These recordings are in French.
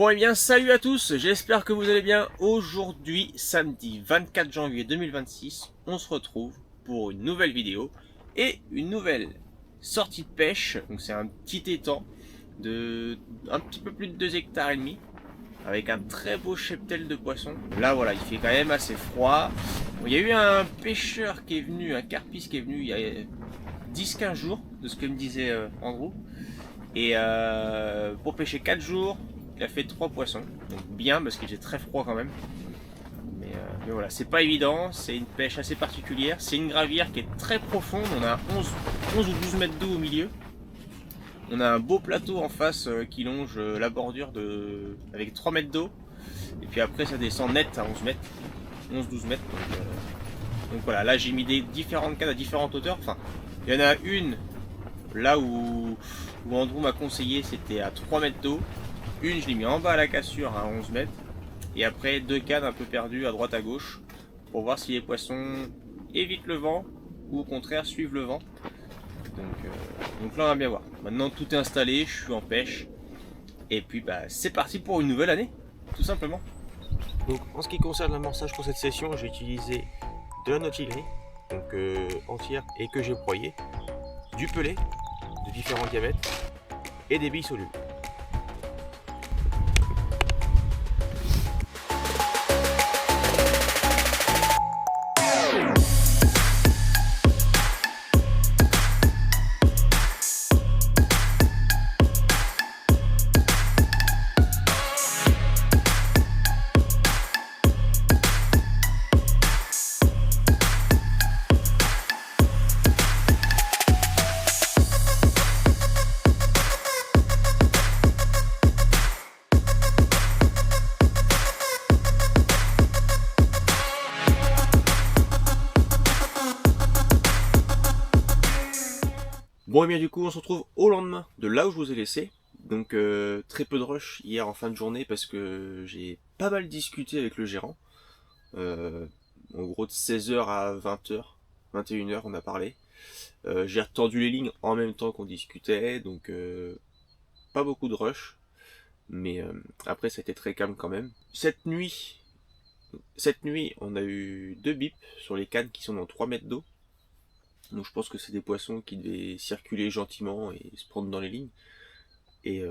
Bon et bien salut à tous, j'espère que vous allez bien. Aujourd'hui, samedi 24 janvier 2026, on se retrouve pour une nouvelle vidéo et une nouvelle sortie de pêche. Donc c'est un petit étang de un petit peu plus de 2 hectares et demi avec un très beau cheptel de poissons. Là voilà, il fait quand même assez froid. Bon, il y a eu un pêcheur qui est venu, un carpiste qui est venu il y a 10-15 jours, de ce que me disait Andrew. Et pour pêcher 4 jours, il a fait 3 poissons. Donc bien, parce qu'il faisait très froid quand même. Mais voilà, c'est pas évident, c'est une pêche assez particulière. C'est une gravière qui est très profonde, on a 11 ou 12 mètres d'eau au milieu. On a un beau plateau en face qui longe la bordure avec 3 mètres d'eau. Et puis après ça descend net à 11 mètres, 11-12 mètres. Donc voilà, là j'ai mis des différentes cannes à différentes hauteurs. Enfin, il y en a une là où Andrew m'a conseillé, c'était à 3 mètres d'eau. Une, je l'ai mis en bas à la cassure à 11 mètres. Et après, 2 cannes un peu perdues à droite à gauche pour voir si les poissons évitent le vent ou au contraire suivent le vent. Donc là, on va bien voir. Maintenant, tout est installé, je suis en pêche. Et puis, c'est parti pour une nouvelle année, tout simplement. Donc, en ce qui concerne l'amorçage pour cette session, j'ai utilisé de la nautilerie, donc entière et que j'ai broyée, du pelé de différents diamètres et des billes solubles. Bon et bien du coup on se retrouve au lendemain de là où je vous ai laissé. Donc très peu de rush hier en fin de journée parce que j'ai pas mal discuté avec le gérant. En gros de 16h à 20h, 21h on a parlé. J'ai retendu les lignes en même temps qu'on discutait, donc pas beaucoup de rush. Mais après ça a été très calme quand même. Cette nuit on a eu 2 bips sur les cannes qui sont dans 3 mètres d'eau. Donc je pense que c'est des poissons qui devaient circuler gentiment et se prendre dans les lignes. Et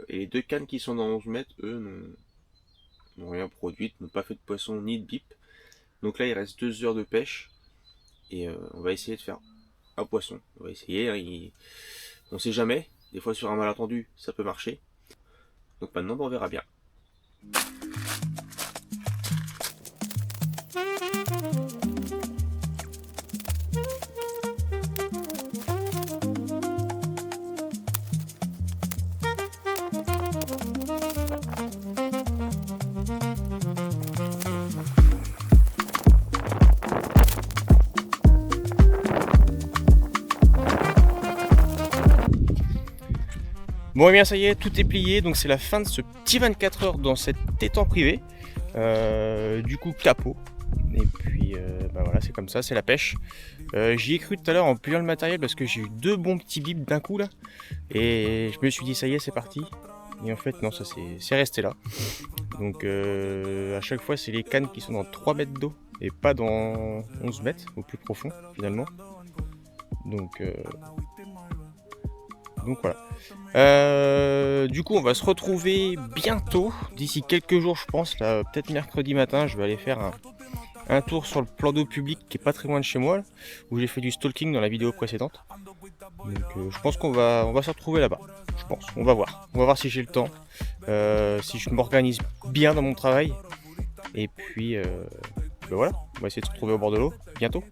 les 2 cannes qui sont dans 11 mètres, eux, n'ont rien produit, n'ont pas fait de poisson ni de bip. Donc là, il reste 2 heures de pêche. Et on va essayer de faire un poisson. On va essayer, on sait jamais. Des fois sur un malentendu, ça peut marcher. Donc maintenant, on verra bien. Bon et bien ça y est, tout est plié, donc c'est la fin de ce petit 24 heures dans cet étang privé. Du coup capot. Et puis voilà, c'est comme ça, c'est la pêche. J'y ai cru tout à l'heure en pliant le matériel parce que j'ai eu 2 bons petits bips d'un coup là. Et je me suis dit ça y est, c'est parti. Et en fait non, ça c'est resté là. Donc à chaque fois c'est les cannes qui sont dans 3 mètres d'eau et pas dans 11 mètres au plus profond finalement. Donc voilà. Du coup on va se retrouver bientôt, d'ici quelques jours je pense, là peut-être mercredi matin je vais aller faire un tour sur le plan d'eau public qui est pas très loin de chez moi, là, où j'ai fait du stalking dans la vidéo précédente. Donc je pense qu'on va se retrouver là-bas, je pense, on va voir si j'ai le temps, si je m'organise bien dans mon travail, et puis voilà, on va essayer de se retrouver au bord de l'eau bientôt.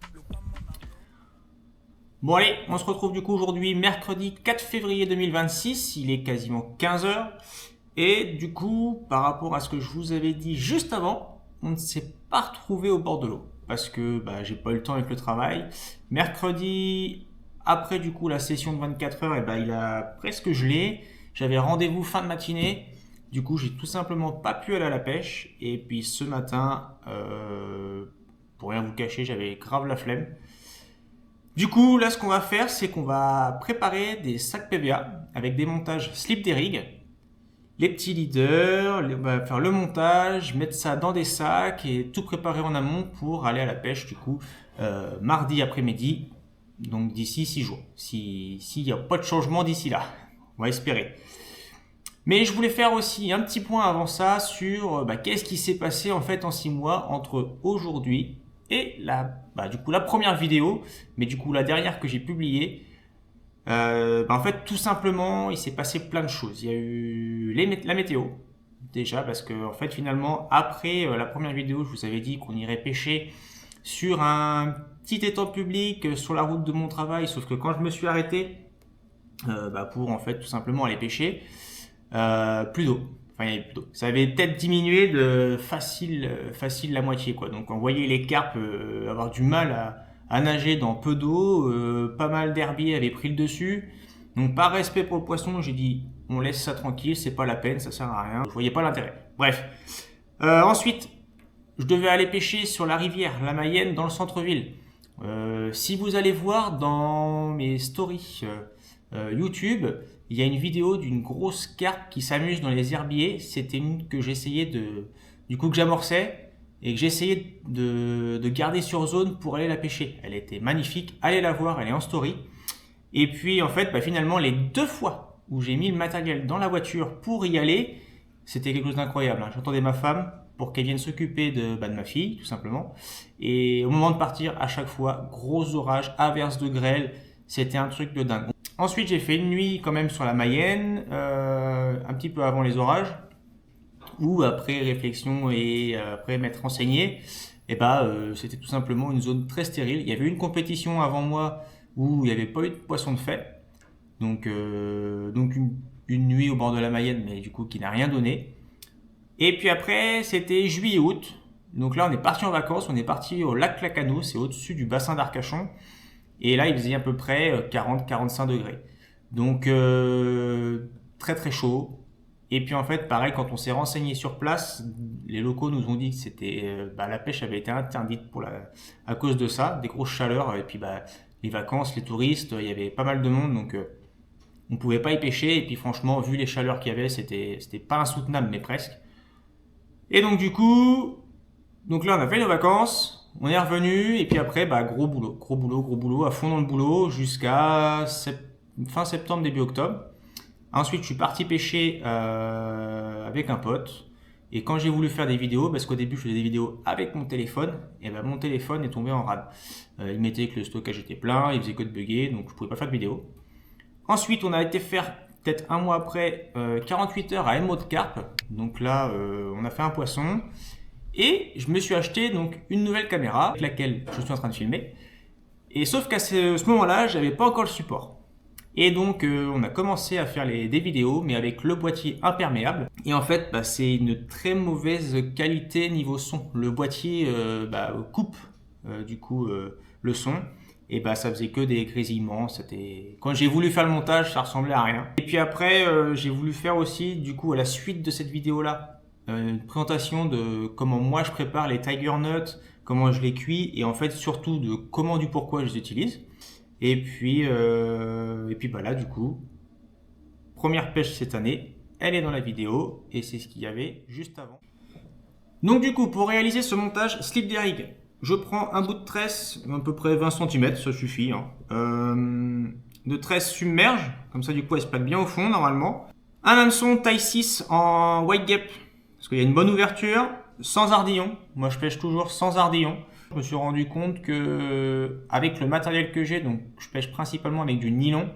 Bon allez, on se retrouve du coup aujourd'hui, mercredi 4 février 2026, il est quasiment 15h. Et du coup, par rapport à ce que je vous avais dit juste avant, on ne s'est pas retrouvé au bord de l'eau. Parce que j'ai pas eu le temps avec le travail. Mercredi, après du coup la session de 24 heures, il a presque gelé. J'avais rendez-vous fin de matinée. Du coup, j'ai tout simplement pas pu aller à la pêche. Et puis ce matin, pour rien vous cacher, j'avais grave la flemme. Du coup, là, ce qu'on va faire, c'est qu'on va préparer des sacs PVA avec des montages slip des rigs les petits leaders, on va faire le montage, mettre ça dans des sacs et tout préparer en amont pour aller à la pêche du coup mardi après-midi, donc d'ici 6 jours. S'il n'y a pas de changement d'ici là, on va espérer. Mais je voulais faire aussi un petit point avant ça sur qu'est-ce qui s'est passé en fait en 6 mois entre aujourd'hui et la première vidéo, mais du coup la dernière que j'ai publiée. En fait, tout simplement, il s'est passé plein de choses. Il y a eu la météo, déjà, parce que en fait, finalement, après la première vidéo, je vous avais dit qu'on irait pêcher sur un petit étang public sur la route de mon travail, sauf que quand je me suis arrêté pour en fait tout simplement aller pêcher, plus d'eau. Enfin, il y avait plus d'eau. Ça avait peut-être diminué de facile la moitié, quoi. Donc, on voyait les carpes avoir du mal à nager dans peu d'eau, pas mal d'herbiers avaient pris le dessus. Donc par respect pour le poisson, j'ai dit on laisse ça tranquille, c'est pas la peine, ça sert à rien. Je voyais pas l'intérêt. Bref. Ensuite, je devais aller pêcher sur la rivière, la Mayenne, dans le centre-ville. Si vous allez voir dans mes stories YouTube, il y a une vidéo d'une grosse carpe qui s'amuse dans les herbiers. C'était une que j'essayais que j'amorçais et que j'essayais de garder sur zone pour aller la pêcher. Elle était magnifique, allez la voir, elle est en story. Et puis en fait, finalement, les 2 fois où j'ai mis le matériel dans la voiture pour y aller, c'était quelque chose d'incroyable. J'entendais ma femme pour qu'elle vienne s'occuper de ma fille, tout simplement. Et au moment de partir, à chaque fois, gros orage, averse de grêle, c'était un truc de dingue. Ensuite, j'ai fait une nuit quand même sur la Mayenne, un petit peu avant les orages, où après réflexion et après m'être renseigné, c'était tout simplement une zone très stérile. Il y avait une compétition avant moi où il n'y avait pas eu de poisson de fait, donc une nuit au bord de la Mayenne, mais du coup qui n'a rien donné. Et puis après, c'était juillet-août, donc là on est parti en vacances, on est parti au lac Lacano, c'est au-dessus du bassin d'Arcachon, et là il faisait à peu près 40-45 degrés. Donc très très chaud. Et puis en fait, pareil, quand on s'est renseigné sur place, les locaux nous ont dit que la pêche avait été interdite à cause de ça, des grosses chaleurs, et puis les vacances, les touristes, il y avait pas mal de monde, donc on pouvait pas y pêcher. Et puis franchement, vu les chaleurs qu'il y avait, c'était pas insoutenable, mais presque. Et donc du coup, là on a fait nos vacances, on est revenu, et puis après, gros boulot, à fond dans le boulot, jusqu'à fin septembre, début octobre. Ensuite, je suis parti pêcher avec un pote. Et quand j'ai voulu faire des vidéos, parce qu'au début, je faisais des vidéos avec mon téléphone, et mon téléphone est tombé en rade. Il mettait que le stockage était plein, il faisait que de bugger, donc je pouvais pas faire de vidéo. Ensuite, on a été faire, peut-être un mois après, 48 heures à Émaux de Carpe. Donc là, on a fait un poisson. Et je me suis acheté donc une nouvelle caméra, avec laquelle je suis en train de filmer. Et sauf qu'à ce moment-là, j'avais pas encore le support. Et donc on a commencé à faire des vidéos, mais avec le boîtier imperméable. Et en fait, c'est une très mauvaise qualité niveau son. Le boîtier coupe le son. Et ça faisait que des grésillements. Quand j'ai voulu faire le montage, ça ressemblait à rien. Et puis après, j'ai voulu faire aussi, du coup, à la suite de cette vidéo-là, une présentation de comment moi je prépare les tiger nuts, comment je les cuis, et en fait surtout de comment du pourquoi je les utilise. Et puis là, du coup, première pêche cette année, elle est dans la vidéo et c'est ce qu'il y avait juste avant. Donc du coup, pour réaliser ce montage slip des rigs, je prends un bout de tresse, à peu près 20 cm, ça suffit. De tresse submerge, comme ça du coup elle se plate bien au fond normalement. Un hameçon taille 6 en white gap, parce qu'il y a une bonne ouverture, sans ardillon. Moi je pêche toujours sans ardillon. Je me suis rendu compte que avec le matériel que j'ai, donc je pêche principalement avec du nylon,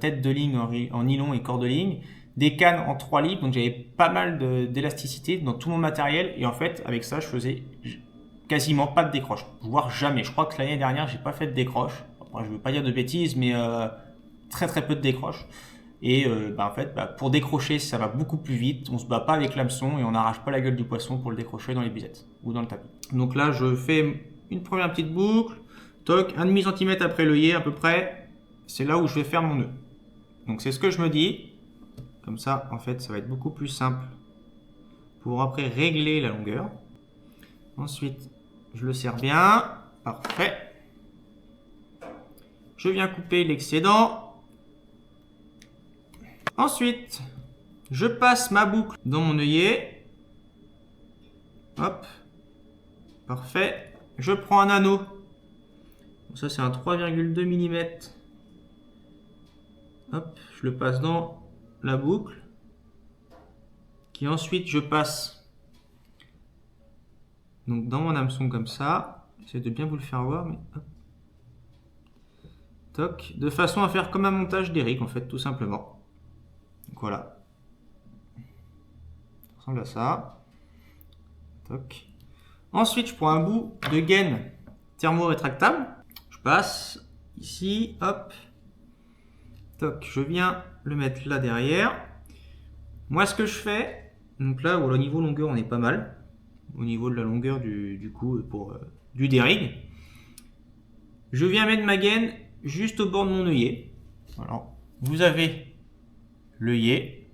tête de ligne en nylon et corps de ligne, des cannes en 3 livres, donc j'avais pas mal d'élasticité dans tout mon matériel, et en fait avec ça je faisais quasiment pas de décroche, voire jamais. Je crois que l'année dernière j'ai pas fait de décroche. Après, je veux pas dire de bêtises, mais très très peu de décroche. Et en fait, pour décrocher, ça va beaucoup plus vite. On se bat pas avec l'hameçon et on n'arrache pas la gueule du poisson pour le décrocher dans les buzettes ou dans le tapis. Donc là, je fais une première petite boucle, toc, 1,5 cm après l'œillet à peu près. C'est là où je vais faire mon nœud. Donc c'est ce que je me dis. Comme ça, en fait, ça va être beaucoup plus simple pour après régler la longueur. Ensuite, je le serre bien. Parfait. Je viens couper l'excédent. Ensuite, Je passe ma boucle dans mon œillet. Hop. Parfait. Je prends un anneau. Bon, ça, c'est un 3,2 mm. Hop. Je le passe dans la boucle. Qui ensuite, je passe donc dans mon hameçon comme ça. J'essaie de bien vous le faire voir. Mais hop. Toc. De façon à faire comme un montage d'Eric, en fait, tout simplement. Donc voilà. Ça ressemble à ça. Toc. Ensuite, je prends un bout de gaine thermo-rétractable. Je passe ici, hop. Toc, je viens le mettre là derrière. Moi, ce que je fais, donc là, au niveau longueur, on est pas mal. Au niveau de la longueur du cou pour du D-ring. Je viens mettre ma gaine juste au bord de mon œillet. Alors, vous avez l'œillet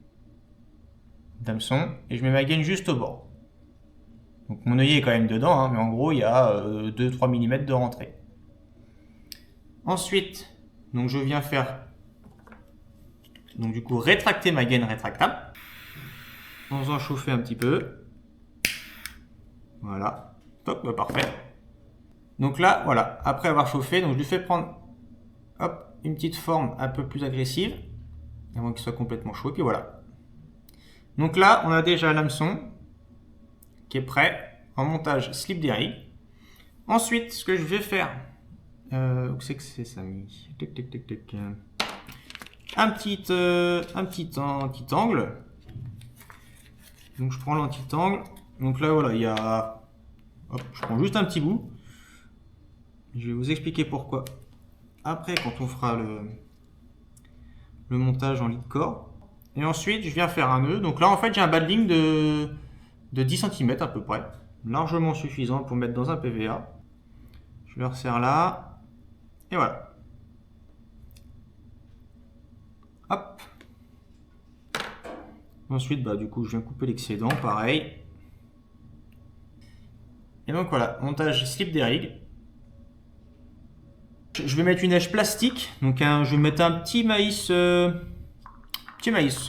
d'hameçon et je mets ma gaine juste au bord. Donc mon œillet est quand même dedans, hein, mais en gros il y a 2-3 mm de rentrée. Ensuite, donc je viens faire donc du coup rétracter ma gaine rétractable en faisant chauffer un petit peu. Voilà, top, bah parfait. Donc là, voilà, après avoir chauffé, donc je lui fais prendre hop, une petite forme un peu plus agressive avant qu'il soit complètement chaud, et puis voilà. Donc là, on a déjà l'hameçon qui est prêt en montage slip d'Eric. Ensuite, ce que je vais faire, où c'est que c'est ça mis un petit angle. Donc je prends l'anti-angle. Donc là, voilà, il y a, hop, je prends juste un petit bout. Je vais vous expliquer pourquoi. Après, quand on fera le montage en lead core. Et ensuite, je viens faire un nœud. Donc là, en fait, j'ai un bas de ligne de 10 cm à peu près. Largement suffisant pour mettre dans un PVA. Je le resserre là. Et voilà. Hop. Ensuite, bah, du coup, je viens couper l'excédent. Pareil. Et donc voilà, montage slip d'Eric. Je vais mettre une neige plastique. Donc je vais mettre un petit maïs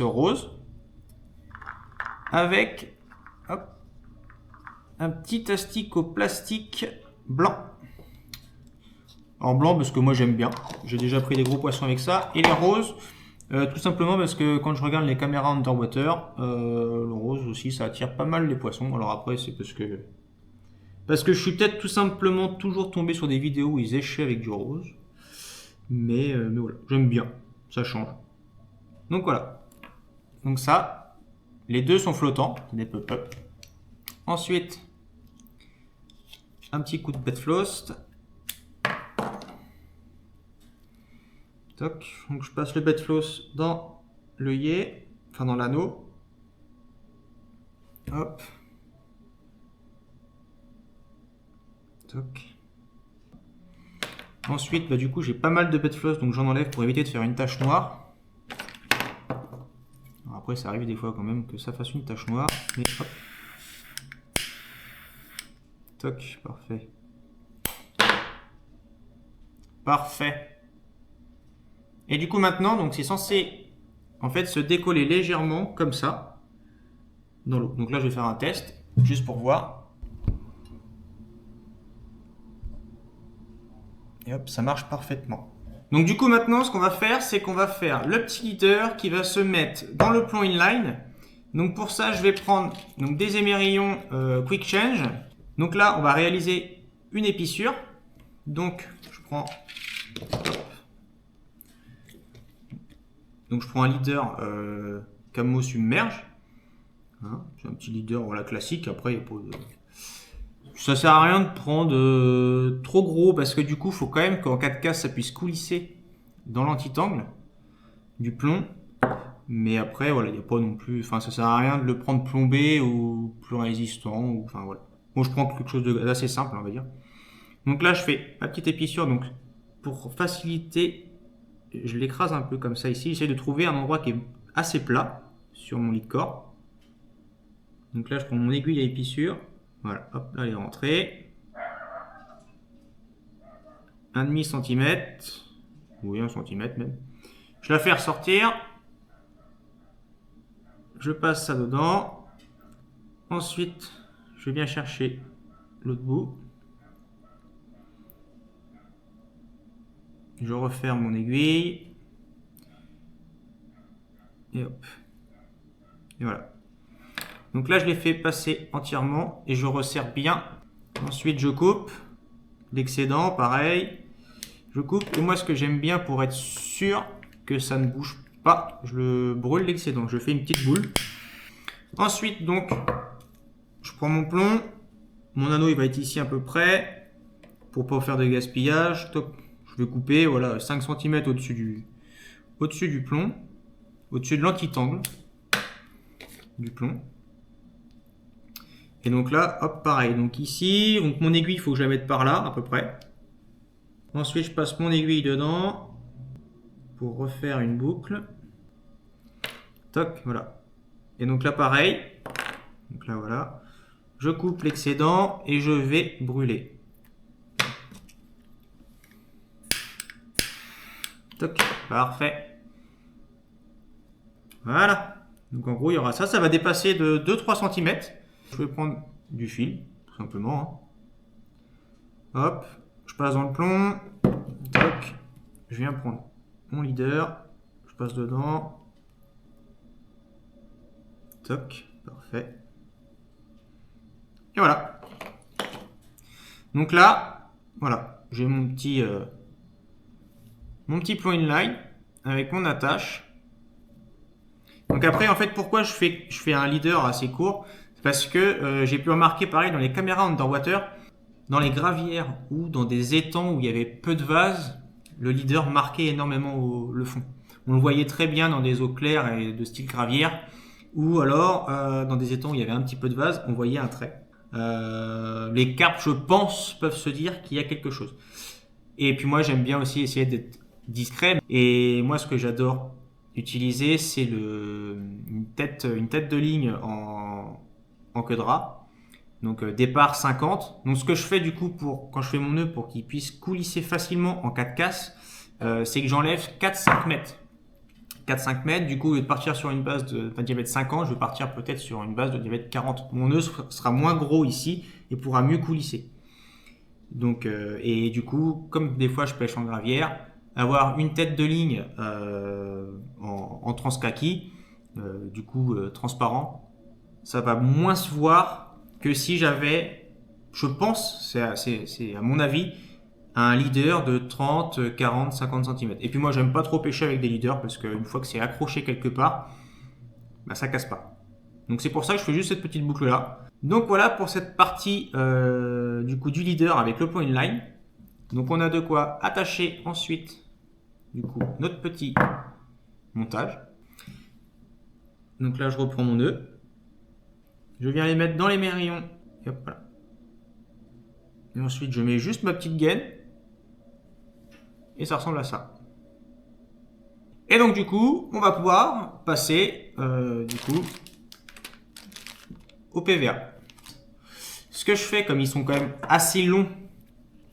rose. Avec hop, un petit asticot plastique blanc. En blanc parce que moi j'aime bien. J'ai déjà pris des gros poissons avec ça. Et les roses, tout simplement parce que quand je regarde les caméras underwater, le rose aussi ça attire pas mal les poissons. Alors après c'est parce que je suis peut-être tout simplement toujours tombé sur des vidéos où ils échaient avec du rose. Mais voilà, j'aime bien. Ça change. Donc voilà. Donc ça, les deux sont flottants, des pop-up. Ensuite, un petit coup de Betfrost. Toc. Donc je passe le Betfrost dans l'œillet, enfin dans l'anneau. Hop. Toc. Ensuite, bah, du coup, j'ai pas mal de Betfrost, donc j'en enlève pour éviter de faire une tache noire. Alors après, ça arrive des fois quand même que ça fasse une tache noire, mais hop. Toc, parfait. Parfait. Et du coup, maintenant, donc c'est censé en fait se décoller légèrement comme ça dans l'eau. Donc là, je vais faire un test juste pour voir. Et hop, ça marche parfaitement. Donc du coup maintenant ce qu'on va faire, c'est qu'on va faire le petit leader qui va se mettre dans le plomb inline. Donc pour ça je vais prendre donc, des émerillons quick change. Donc là on va réaliser une épissure. Donc je prends un leader camo submerge. Hein, c'est un petit leader voilà, classique. Après il n'y a pas de... Ça sert à rien de prendre trop gros parce que du coup, il faut quand même qu'en cas de casse, ça puisse coulisser dans l'anti-angle du plomb. Mais après, voilà, il n'y a pas non plus. Enfin, ça sert à rien de le prendre plombé ou plus résistant. Ou, enfin, voilà. Bon, je prends quelque chose d'assez simple, on va dire. Donc là, je fais ma petite épissure. Donc, pour faciliter, je l'écrase un peu comme ça ici. J'essaie de trouver un endroit qui est assez plat sur mon lit de corps. Donc là, je prends mon aiguille à épissure. Voilà, hop, là elle est rentrée. 1,5 cm. Oui, 1 cm même. Je la fais ressortir. je passe ça dedans. Ensuite, je viens chercher l'autre bout. Je referme mon aiguille. Et hop. Et voilà. Donc là, je l'ai fait passer entièrement et je resserre bien. Ensuite, je coupe. L'excédent, pareil. Je coupe. Et moi, ce que j'aime bien pour être sûr que ça ne bouge pas, je le brûle l'excédent. Je fais une petite boule. Ensuite, donc, je prends mon plomb. Mon anneau, il va être ici à peu près. Pour pas faire de gaspillage. Top. Je vais couper, voilà, 5 cm au-dessus du plomb. Au-dessus de l'antitangle du plomb. Et donc là, hop, pareil. Donc ici, donc mon aiguille, il faut que je la mette par là, à peu près. Ensuite, je passe mon aiguille dedans pour refaire une boucle. Toc, voilà. Et donc là, pareil. Donc là, voilà. Je coupe l'excédent et je vais brûler. Toc, parfait. Voilà. Donc en gros, il y aura ça. Ça va dépasser de 2-3 cm. Je vais prendre du fil, tout simplement. Hop, je passe dans le plomb. Toc. Je viens prendre mon leader. Je passe dedans. Toc, parfait. Et voilà. Donc là, voilà, j'ai mon petit plomb inline avec mon attache. Donc après, en fait, pourquoi je fais un leader assez court? C'est parce que j'ai pu remarquer pareil dans les caméras underwater, dans les gravières ou dans des étangs où il y avait peu de vases, le leader marquait énormément le fond. On le voyait très bien dans des eaux claires et de style gravière, ou alors dans des étangs où il y avait un petit peu de vase, on voyait un trait. Les carpes, je pense, peuvent se dire qu'il y a quelque chose. Et puis moi, j'aime bien aussi essayer d'être discret. Et moi, ce que j'adore utiliser, c'est une tête de ligne en queue de rat. Donc départ 50. Donc ce que je fais du coup quand je fais mon nœud pour qu'il puisse coulisser facilement en cas de casse, c'est que j'enlève 4-5 mètres. 4-5 mètres, du coup, au lieu de partir sur une base d'un diamètre 50, je vais partir peut-être sur une base de diamètre 40. Mon nœud sera moins gros ici et pourra mieux coulisser. Donc, et du coup, comme des fois je pêche en gravière, avoir une tête de ligne en transkaki, du coup transparent, ça va moins se voir que si j'avais, je pense, c'est à mon avis, un leader de 30, 40, 50 cm. Et puis moi, j'aime pas trop pêcher avec des leaders parce qu'une fois que c'est accroché quelque part, bah, ça casse pas. Donc c'est pour ça que je fais juste cette petite boucle là. Donc voilà pour cette partie du coup du leader avec le point inline. Donc on a de quoi attacher ensuite du coup notre petit montage. Donc là je reprends mon nœud. Je viens les mettre dans les mérillons. Et hop, voilà. Et ensuite je mets juste ma petite gaine. Et ça ressemble à ça. Et donc du coup, on va pouvoir passer du coup au PVA. Ce que je fais, comme ils sont quand même assez longs,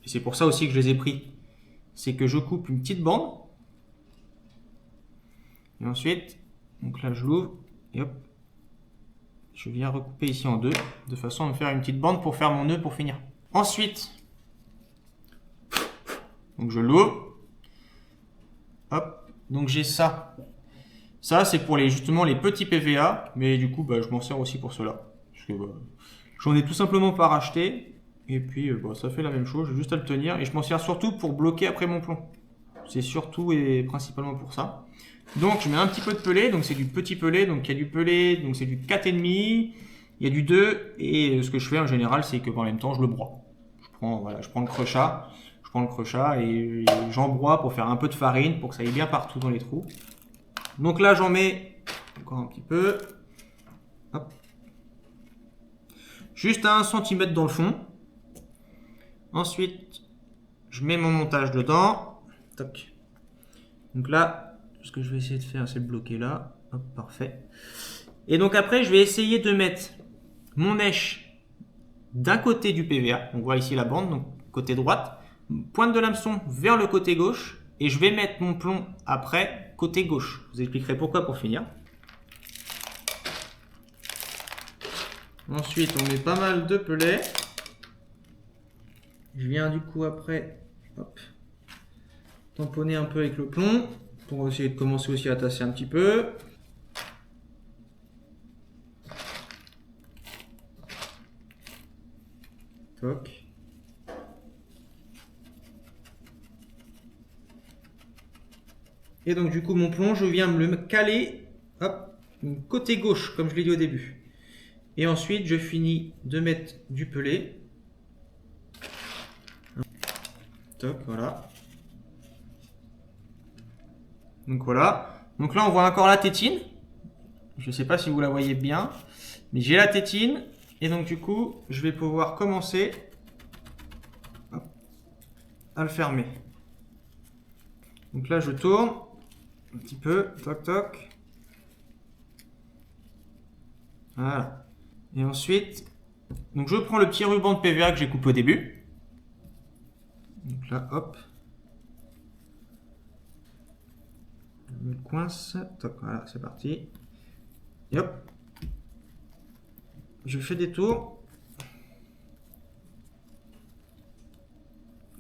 et c'est pour ça aussi que je les ai pris, c'est que je coupe une petite bande. Et ensuite, donc là je l'ouvre et hop, je viens recouper ici en deux, de façon à me faire une petite bande pour faire mon nœud pour finir. Ensuite, donc je l'ouvre. Hop, donc j'ai ça. Ça, c'est pour justement les petits PVA, mais du coup, bah, je m'en sers aussi pour cela. Parce que bah, j'en ai tout simplement pas racheté. Et puis, bah, ça fait la même chose, j'ai juste à le tenir. Et je m'en sers surtout pour bloquer après mon plomb. C'est surtout et principalement pour ça. Donc, je mets un petit peu de pelé, donc c'est du petit pelé. Donc, il y a du pelé, donc c'est du 4,5. Il y a du 2. Et ce que je fais en général, c'est que en même temps, je le broie. Je prends le crochat. Le crochat et j'embroie pour faire un peu de farine pour que ça aille bien partout dans les trous. Donc là j'en mets encore un petit peu. Hop. Juste à 1 cm dans le fond. Ensuite je mets mon montage dedans. Toc. Donc là ce que je vais essayer de faire c'est le bloquer là. Hop, parfait. Et donc après je vais essayer de mettre mon mèche d'un côté du PVA. On voit ici la bande, donc côté droite. Pointe de l'hameçon vers le côté gauche et je vais mettre mon plomb après côté gauche. Je vous expliquerai pourquoi pour finir. Ensuite, on met pas mal de pelets. Je viens du coup après, hop, tamponner un peu avec le plomb pour essayer de commencer aussi à tasser un petit peu. Toc. Et donc du coup mon plomb, je viens me le caler, hop, côté gauche comme je l'ai dit au début. Et ensuite je finis de mettre du pelé. Toc, voilà. Donc voilà. Donc là on voit encore la tétine. Je ne sais pas si vous la voyez bien, mais j'ai la tétine. Et donc du coup, je vais pouvoir commencer à le fermer. Donc là, je tourne un petit peu, toc toc. Voilà. Et ensuite, donc je prends le petit ruban de PVA que j'ai coupé au début. Donc là, hop. Je me le coince. Toc, voilà, c'est parti. Et hop. Je fais des tours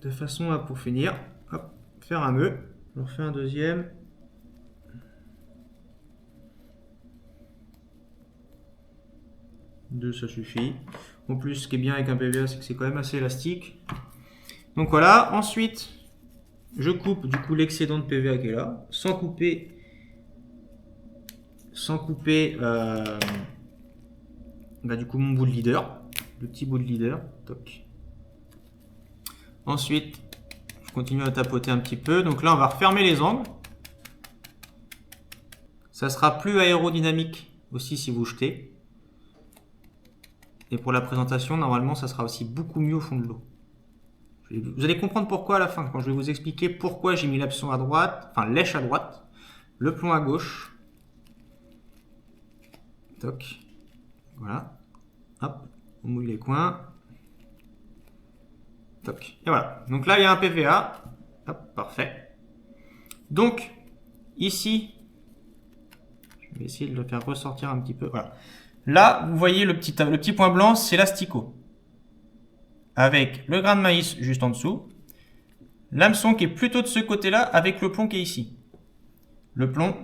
de façon à, pour finir, hop, faire un nœud. Je refais un deuxième. Deux, ça suffit. En plus, ce qui est bien avec un PVA, c'est que c'est quand même assez élastique. Donc voilà. Ensuite, je coupe du coup l'excédent de PVA qui est là, sans couper du coup mon bout de leader, le petit bout de leader. Toc. Ensuite, je continue à tapoter un petit peu. Donc là, on va refermer les angles. Ça sera plus aérodynamique aussi si vous jetez. Et pour la présentation, normalement, ça sera aussi beaucoup mieux au fond de l'eau. Vous allez comprendre pourquoi à la fin, quand je vais vous expliquer pourquoi j'ai mis l'hameçon à droite, enfin lèche à droite, le plomb à gauche. Toc. Voilà. Hop, on mouille les coins. Toc. Et voilà. Donc là, il y a un PVA. Hop, parfait. Donc, ici, je vais essayer de le faire ressortir un petit peu. Voilà. Là, vous voyez le petit point blanc, c'est l'asticot. Avec le grain de maïs juste en dessous. L'hameçon qui est plutôt de ce côté-là avec le plomb qui est ici. Le plomb,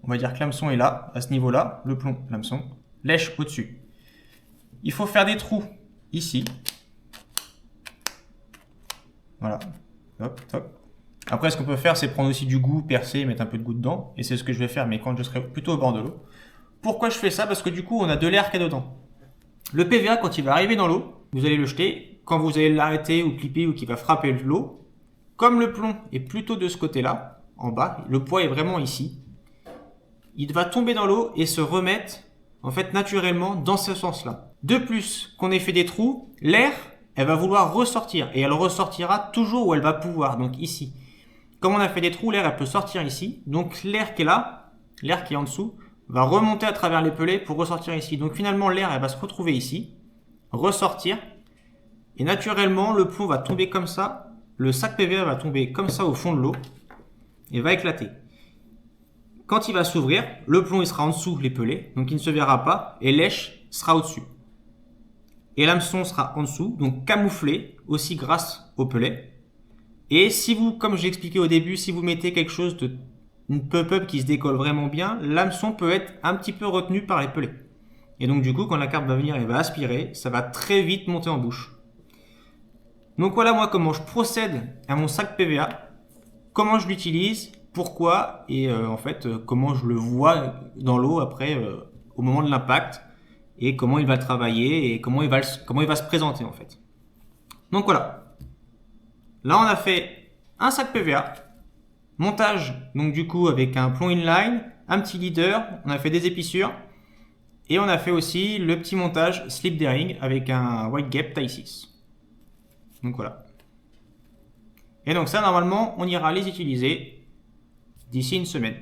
on va dire que l'hameçon est là, à ce niveau-là. Le plomb, l'hameçon, lèche au-dessus. Il faut faire des trous ici. Voilà. Hop, hop. Après, ce qu'on peut faire, c'est prendre aussi du goût, percer, mettre un peu de goût dedans. Et c'est ce que je vais faire, mais quand je serai plutôt au bord de l'eau. Pourquoi je fais ça? Parce que du coup, on a de l'air qu'il y a dedans. Le PVA, quand il va arriver dans l'eau, vous allez le jeter. Quand vous allez l'arrêter ou clipper ou qu'il va frapper l'eau, comme le plomb est plutôt de ce côté-là, en bas, le poids est vraiment ici, il va tomber dans l'eau et se remettre, en fait, naturellement dans ce sens-là. De plus, qu'on ait fait des trous, l'air, elle va vouloir ressortir. Et elle ressortira toujours où elle va pouvoir, donc ici. Comme on a fait des trous, l'air, elle peut sortir ici. Donc l'air qui est là, l'air qui est en dessous, va remonter à travers les pelets pour ressortir ici. Donc finalement, l'air, elle va se retrouver ici, ressortir. Et naturellement, le plomb va tomber comme ça. Le sac PVA va tomber comme ça au fond de l'eau et va éclater. Quand il va s'ouvrir, le plomb il sera en dessous les pelets, donc il ne se verra pas, et lèche sera au-dessus. Et l'hameçon sera en dessous, donc camouflé aussi grâce au pellet. Et si vous, comme j'ai expliqué au début, si vous mettez quelque chose de une pop-up qui se décolle vraiment bien, l'hameçon peut être un petit peu retenu par les pelets. Et donc du coup, quand la carpe va venir et va aspirer, ça va très vite monter en bouche. Donc voilà moi comment je procède à mon sac PVA, comment je l'utilise, pourquoi et en fait comment je le vois dans l'eau après au moment de l'impact et comment il va travailler et comment il va se présenter en fait. Donc voilà. Là on a fait un sac PVA, montage donc du coup avec un plomb inline, un petit leader, on a fait des épissures et on a fait aussi le petit montage slip daring avec un white gap taille 6. Donc voilà. Et donc ça normalement on ira les utiliser d'ici une semaine.